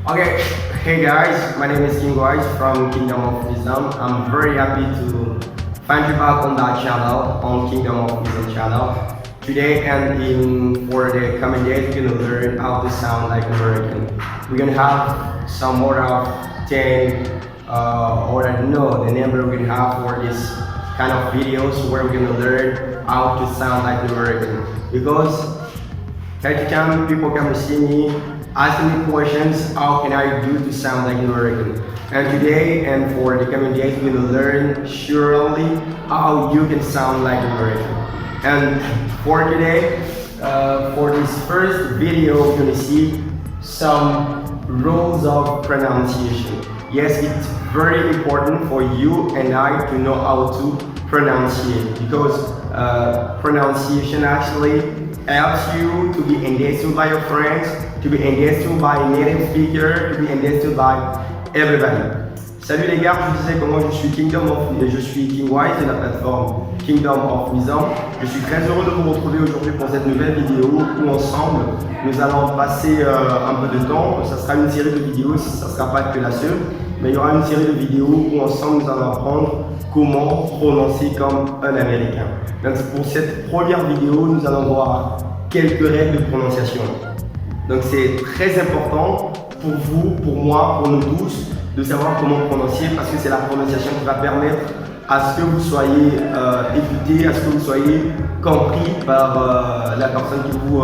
Okay, hey guys, my name is King Wise from Kingdom of Wisdom. I'm very happy to find you back on that channel, on Kingdom of Wisdom channel. Today and for the coming days, we're gonna learn how to sound like American. We're gonna have some more of 10, or I don't know the number we're gonna have for this kind of videos where we're gonna learn how to sound like American. Because every time people come to see me, asking me questions, how can I do to sound like an American? And today and for the coming days, we will learn surely how you can sound like an American. And for today, for this first video, we're gonna see some rules of pronunciation. Yes, it's very important for you and I to know how to pronunciate because pronunciation actually helps you to be understood by your friends, to be understood by native speakers, to be understood by everybody. Salut les gars, je vous disais comment je suis King Wise de la plateforme Kingdom of Wisdom. Je suis très heureux de vous retrouver aujourd'hui pour cette nouvelle vidéo où ensemble nous allons passer un peu de temps. Ça sera une série de vidéos, ça ne sera pas que la seule, mais il y aura une série de vidéos où ensemble nous allons apprendre comment prononcer comme un Américain. Donc pour cette première vidéo, nous allons voir quelques règles de prononciation. Donc c'est très important pour vous, pour moi, pour nous tous, de savoir comment prononcer parce que c'est la prononciation qui va permettre à ce que vous soyez écouté, à ce que vous soyez compris par la personne qui vous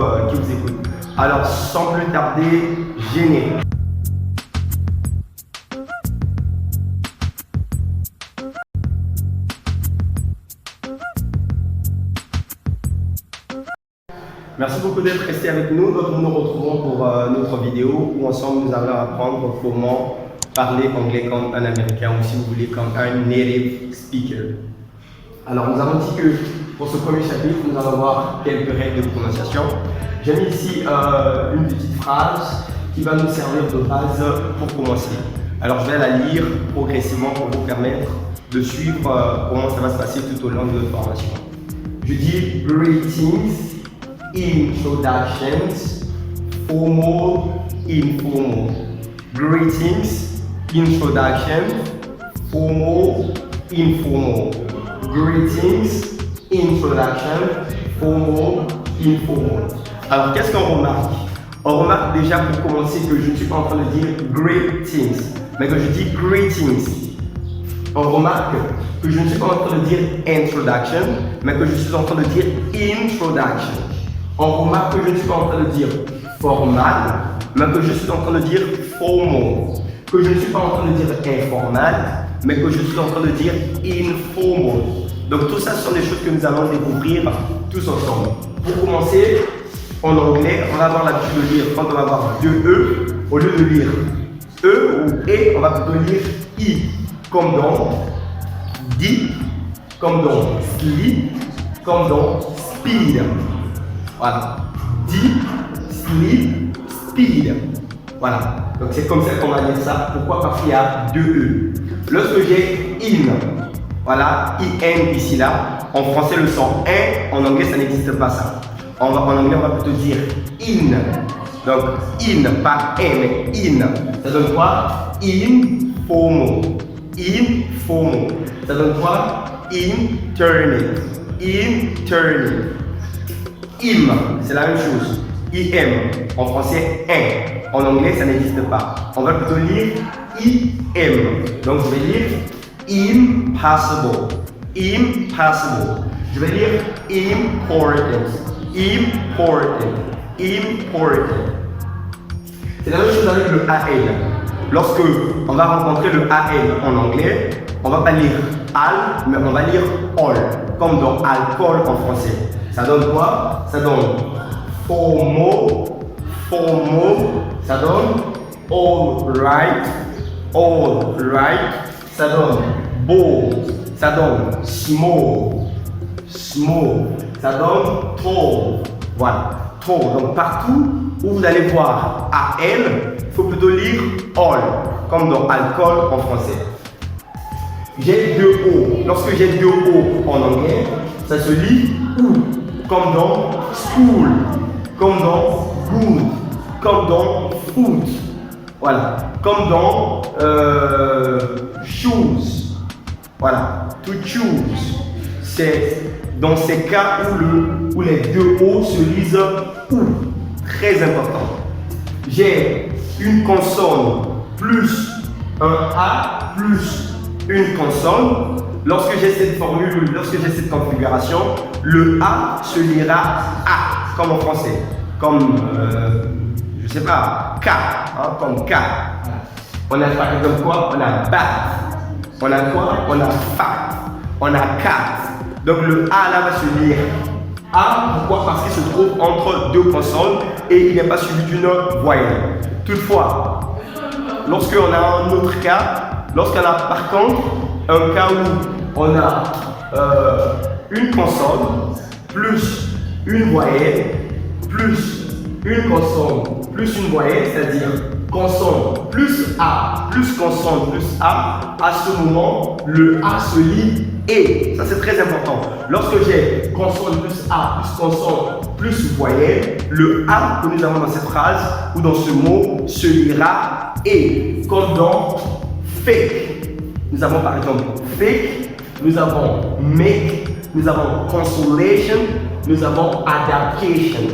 écoute. Alors sans plus tarder, générique. Merci beaucoup d'être resté avec nous. Donc nous nous retrouvons pour notre vidéo où ensemble nous allons apprendre comment parler anglais comme un Américain ou si vous voulez comme un native speaker. Alors nous avons dit que pour ce premier chapitre, nous allons voir quelques règles de prononciation. J'ai mis ici une petite phrase qui va nous servir de base pour commencer. Alors je vais la lire progressivement pour vous permettre de suivre comment ça va se passer tout au long de notre formation. Je dis greetings, introductions, formal, informal. Greetings, introduction, formal, informal. Greetings, introduction, formal, informal. Alors qu'est-ce qu'on remarque? On remarque déjà pour commencer que je ne suis pas en train de dire greetings, mais que je dis greetings. On remarque que je ne suis pas en train de dire introduction, mais que je suis en train de dire introduction. On remarque que je ne suis pas en train de dire formal, mais que je suis en train de dire formal. Que je ne suis pas en train de dire informal, mais que je suis en train de dire informal. Donc tout ça, ce sont des choses que nous allons découvrir tous ensemble. Pour commencer, en anglais, on va avoir l'habitude de lire, quand on va avoir deux E, au lieu de lire E ou E, on va plutôt lire I. Comme dans deep, comme dans sleep, comme dans speed. Voilà. Deep, sleep, speed. Voilà. Donc c'est comme ça qu'on va dire ça. Pourquoi? Parce qu'il y a deux E. Lorsque j'ai in, voilà, IN ici là, en français le son in, en anglais ça n'existe pas ça. En anglais on va plutôt dire in. Donc in, pas in, mais in. Ça donne quoi? Informal. Informal. Ça donne quoi? Interning. Interning. Im, c'est la même chose. IM, en français, in. En anglais, ça n'existe pas. On va plutôt lire IM. Donc, je vais lire impossible. Impossible. Je vais lire important. Important. Important. C'est la même chose avec le AL. Lorsque on va rencontrer le AL en anglais, on va pas lire al, mais on va lire all, comme dans alcool en français. Ça donne quoi? Ça donne formal, ça donne all right, ça donne bold, ça donne small, ça donne tall. Voilà, tall. Donc partout où vous allez voir AL, il faut plutôt lire all, comme dans alcool en français. J'ai deux O. Lorsque j'ai deux O en anglais, ça se lit ou, comme dans school, comme dans good, comme dans food. Voilà, comme dans choose. Voilà, to choose. C'est dans ces cas où les deux O se lisent ou. Très important. J'ai une consonne plus un A plus une consonne. Lorsque j'ai cette formule, lorsque j'ai cette configuration, le A se lira A, comme en français. Comme, je sais pas, K, hein, comme K. On a par exemple quoi? On a bat. On a quoi? On a fat. On a cat. Donc le A là va se lire A. Pourquoi? Parce qu'il se trouve entre deux consonnes et il n'est pas suivi d'une voyelle. Toutefois, lorsqu'on a un autre cas, lorsqu'on a par contre un cas où on a une consonne plus une voyelle plus une consonne plus une voyelle, c'est-à-dire consonne plus A plus consonne plus A, à ce moment, le A se lit et. Ça, c'est très important. Lorsque j'ai consonne plus A plus consonne plus voyelle, le A que nous avons dans cette phrase ou dans ce mot se lira et. Comme dans fake. Nous avons par exemple fake, nous avons make, nous avons consolation, nous avons adaptation.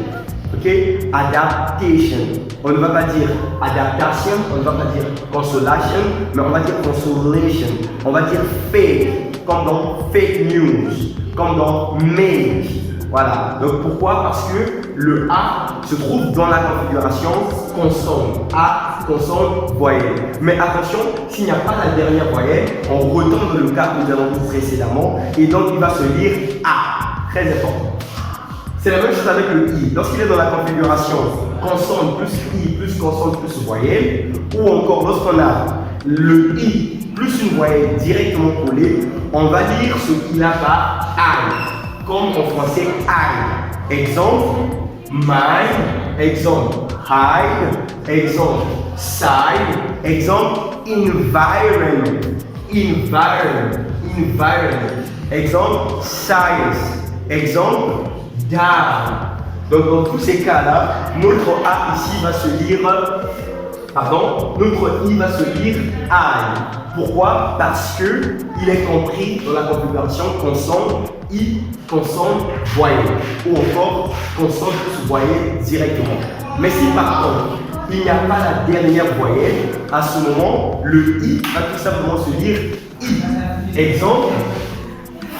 Ok? Adaptation. On ne va pas dire adaptation, on ne va pas dire consolation, mais on va dire consolation. On va dire fake, comme dans fake news, comme dans make. Voilà. Donc pourquoi? Parce que le A se trouve dans la configuration consonne. A, consonne, voyelle. Mais attention, s'il n'y a pas la dernière voyelle, on retourne dans le cas que nous avons vu précédemment et donc il va se lire A. Très important. C'est la même chose avec le I. Lorsqu'il est dans la configuration consonne plus I plus consonne plus voyelle, ou encore lorsqu'on a le I plus une voyelle directement collée, on va lire ce qu'il a par I, comme en français I. Exemple, mine, exemple, hide, exemple, side, exemple, environment, exemple, size, exemple, down. Donc dans tous ces cas-là, notre A ici va se lire, notre I va se lire I. Pourquoi? Parce que il est compris dans la configuration consonne I, consonne voyelle, ou encore consonne plus voyelle directement. Mais si par contre il n'y a pas la dernière voyelle, à ce moment le I va tout simplement se lire I. Exemple,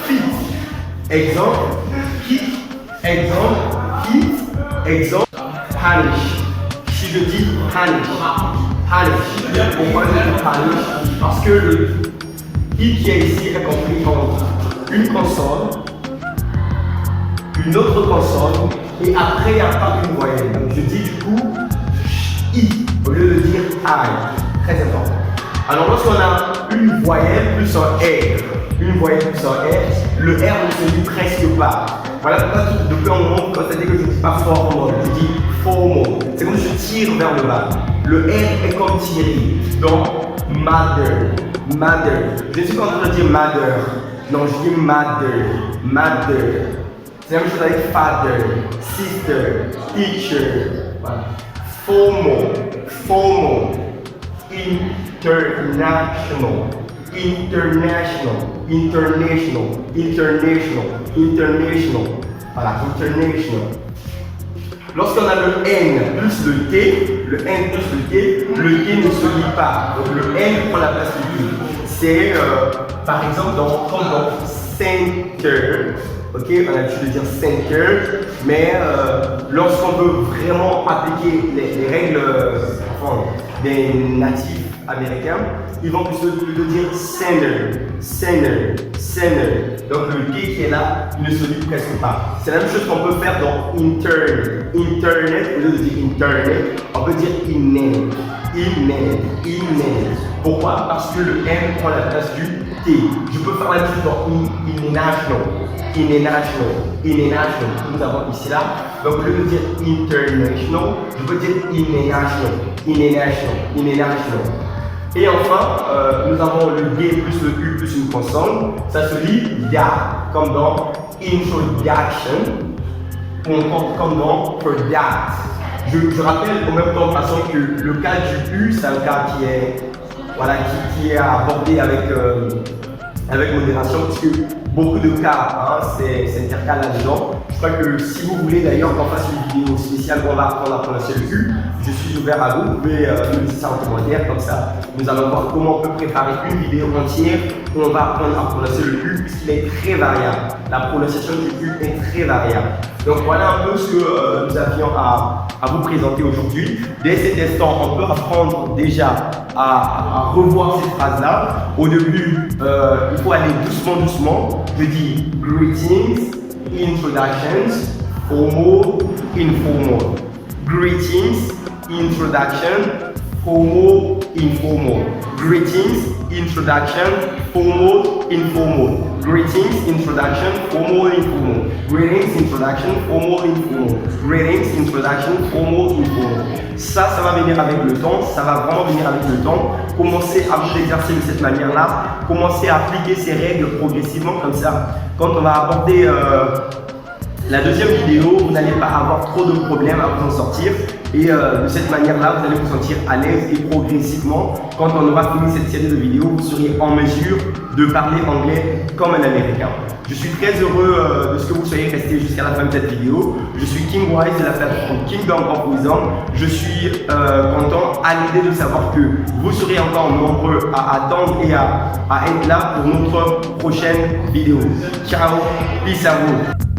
fit, exemple, qui, exemple, qui, exemple, punish. Si je dis punish, pourquoi je dis punish? Parce que le I qui est ici est compris entre une consonne, une autre consonne, et après il n'y a pas une voyelle. Donc je dis du coup I au lieu de dire I. Très important. Alors lorsqu'on a une voyelle plus un R, le R ne se dit presque pas. Voilà pourquoi depuis un moment, quand tu as dit que je ne dis pas formal, je dis formal. C'est comme si je tire vers le bas. Le R est comme tiré. Donc, mother. Je ne suis pas en train de dire mother. Non, je dis mother. C'est la même chose avec father, sister, teacher. Voilà. Formal. International. Voilà, international. Lorsqu'on a le N plus le T, le T ne se lit pas. Donc le N prend la place du T. C'est par exemple comme dans center. Ok, on a l'habitude de dire center, mais lorsqu'on veut vraiment appliquer les règles des natifs américains, ils vont plutôt dire center. Donc le T qui est là ne se lit presque pas. C'est la même chose qu'on peut faire dans internet. Au lieu de dire internet, on peut dire innet. Pourquoi? Parce que le N prend la place du T. Je peux faire la même chose dans international. Nous avons ici là. Donc au lieu de dire international, je peux dire international. Et enfin, nous avons le D plus le U plus une consonne. Ça se lit da, comme dans introduction, ou encore comme dans product. Je rappelle au même temps de façon que le cas du U, c'est un cas qui est, voilà, qui est abordé avec modération, parce que beaucoup de cas s'intercalent là-dedans. Je crois que si vous voulez d'ailleurs qu'on fasse une vidéo spéciale où on va apprendre à prononcer le U, je suis ouvert à vous. Vous pouvez me dire ça en commentaire, comme ça nous allons voir comment on peut préparer une vidéo entière où on va apprendre à prononcer le U, puisqu'il est très variable. La prononciation du U est très variable. Donc voilà un peu ce que nous avions à vous présenter aujourd'hui. Dès cet instant, on peut apprendre déjà à revoir cette phrase-là. Au début, il faut aller doucement. Je dis greetings, introductions, formal, informal. Greetings, introduction, formal, informal. Greetings, introduction, formal, informal. Greetings, introduction, formal, informal. Greetings, introduction, formal, informal. Greetings, introduction, formal, informal. Ça va venir avec le temps, ça va vraiment venir avec le temps. Commencez à vous exercer de cette manière-là. Commencez à appliquer ces règles progressivement comme ça. Quand on va aborder la deuxième vidéo, vous n'allez pas avoir trop de problèmes à vous en sortir. Et de cette manière-là, vous allez vous sentir à l'aise et progressivement, quand on aura fini cette série de vidéos, vous serez en mesure de parler anglais comme un Américain. Je suis très heureux de ce que vous soyez restés jusqu'à la fin de cette vidéo. Je suis King Wise de la plateforme Kingdom of Wisdom. Je suis content à l'idée de savoir que vous serez encore nombreux à attendre et à être là pour notre prochaine vidéo. Ciao, peace à vous.